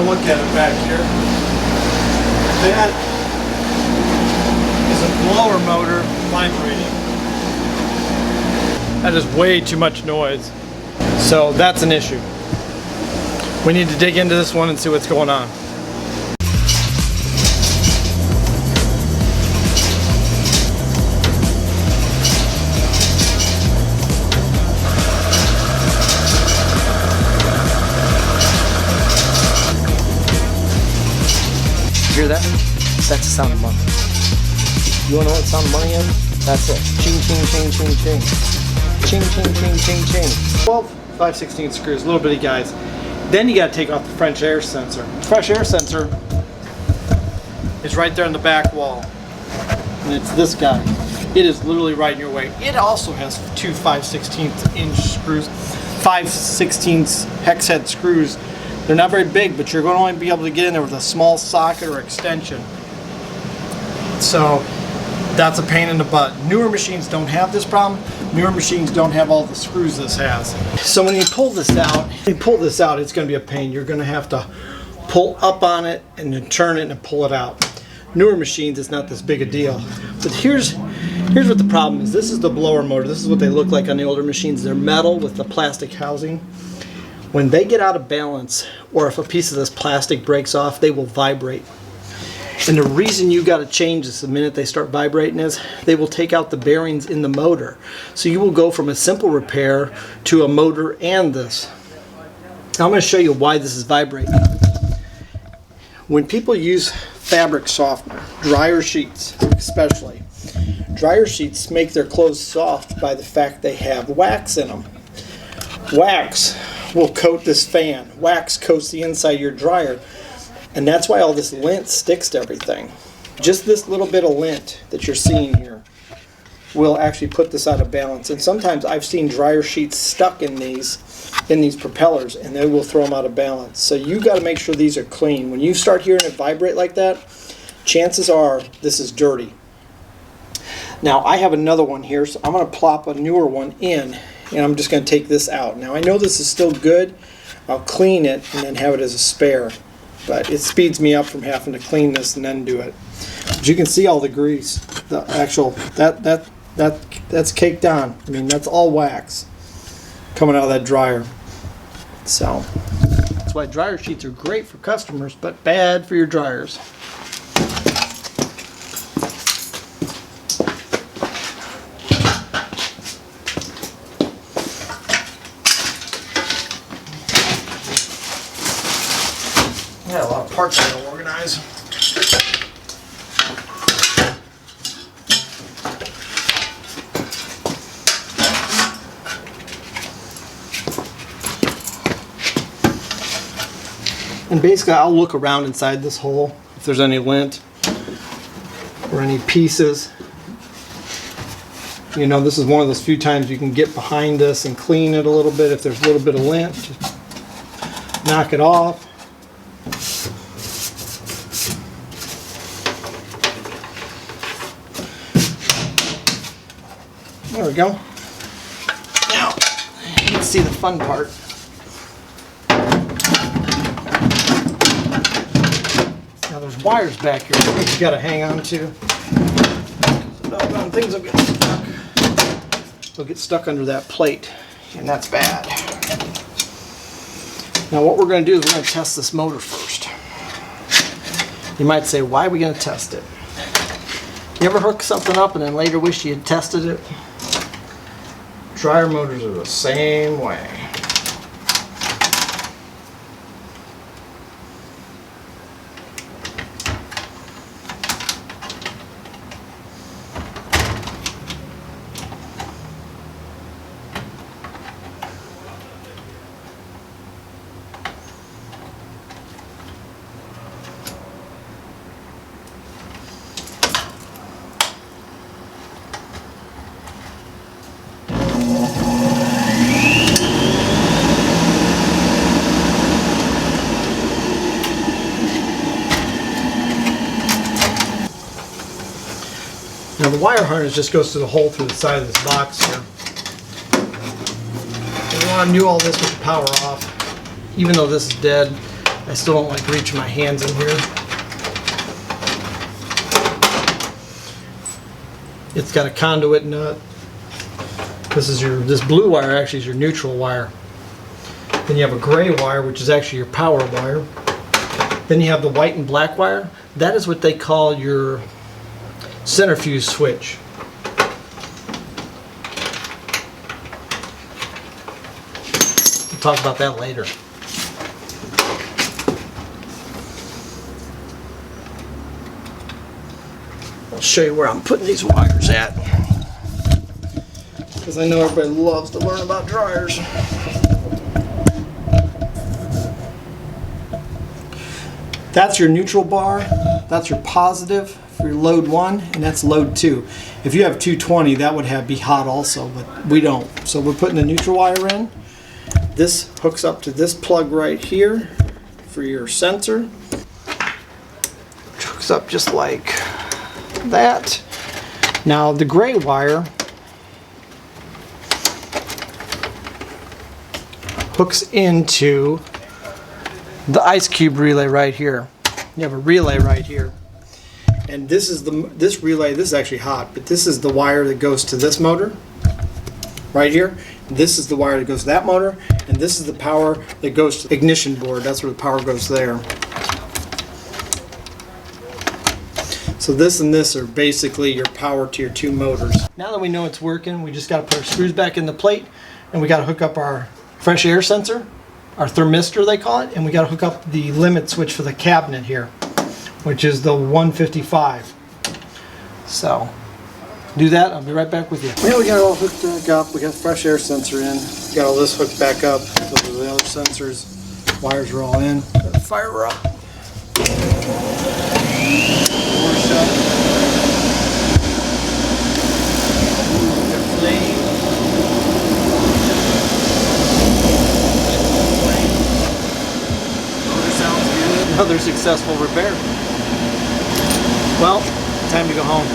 going to look at it back here. That is a blower motor vibrating. That is way too much noise. So that's an issue. We need to dig into this one and see what's going on. Hear that? That's the sound of money. You wanna know what sound of money is? That's it. Ching, ching, ching, ching, ching. Ching, ching, ching, ching, ching. 12 5/16 screws, little bitty guys. Then you gotta take off the French air sensor. The French air sensor is right there in the back wall. And it's this guy. It is literally right in your way. It also has two 5/16 inch screws, 5/16 hex head screws. They're not very big, but you're going to only be able to get in there with a small socket or extension. So that's a pain in the butt. Newer machines don't have this problem. Newer machines don't have all the screws this has. So when you pull this out, it's going to be a pain. You're going to have to pull up on it and then turn it and pull it out. Newer machines, it's not this big a deal. But here's what the problem is. This is the blower motor. This is what they look like on the older machines. They're metal with the plastic housing. When they get out of balance, or if a piece of this plastic breaks off, they will vibrate. And the reason you got to change this the minute they start vibrating is they will take out the bearings in the motor. So you will go from a simple repair to a motor and this. Now I'm going to show you why this is vibrating. When people use fabric softener, dryer sheets especially, dryer sheets make their clothes soft by the fact they have wax in them. Wax will coat this fan. Wax coats the inside of your dryer, and that's why all this lint sticks to everything. Just this little bit of lint that you're seeing here will actually put this out of balance. And sometimes I've seen dryer sheets stuck in these propellers, and they will throw them out of balance. So you got to make sure these are clean. When you start hearing it vibrate like that, chances are this is dirty. Now I have another one here, so I'm going to plop a newer one in. And I'm just going to take this out. Now I know this is still good. I'll clean it and then have it as a spare. But it speeds me up from having to clean this and then do it. But you can see all the grease. The actual that's caked on. I mean, that's all wax coming out of that dryer. So that's why dryer sheets are great for customers, but bad for your dryers. Yeah, a lot of parts I gotta organize. And basically I'll look around inside this hole if there's any lint or any pieces. You know, this is one of those few times you can get behind this and clean it a little bit. If there's a little bit of lint, just knock it off. There we go. Now, let's see the fun part. Now there's wires back here that you got to hang on to. Things will get stuck. They'll get stuck under that plate, and that's bad. Now what we're going to do is we're going to test this motor first. You might say, why are we going to test it? You ever hook something up and then later wish you had tested it? Dryer motors are the same way. Now the wire harness just goes through the hole through the side of this box here. And you want to do all this with the power off. Even though this is dead, I still don't like reaching my hands in here. It's got a conduit nut. This blue wire actually is your neutral wire. Then you have a gray wire, which is actually your power wire. Then you have the white and black wire. That is what they call your centrifuge switch. We'll talk about that later. I'll show you where I'm putting these wires at, because I know everybody loves to learn about dryers. That's your neutral bar, that's your positive for your load 1, and that's load 2. If you have 220, that would be hot also, but we don't. So we're putting the neutral wire in. This hooks up to this plug right here for your sensor, which hooks up just like that. Now the gray wire hooks into the ice cube relay right here. You have a relay right here, and this relay. This is actually hot, but this is the wire that goes to this motor right here. This is the wire that goes to that motor, and this is the power that goes to the ignition board. That's where the power goes there. So this and this are basically your power to your 2 motors. Now that we know it's working, we just got to put our screws back in the plate, and we got to hook up our fresh air sensor, our thermistor they call it, and we got to hook up the limit switch for the cabinet here, which is the 155. So do that, I'll be right back with you. Well, we got it all hooked up, we got the fresh air sensor in, we got all this hooked back up, those are the other sensors, wires are all in. Fire her up. Door shut. Flame. Sounds good. Another successful repair. Well, time to go home.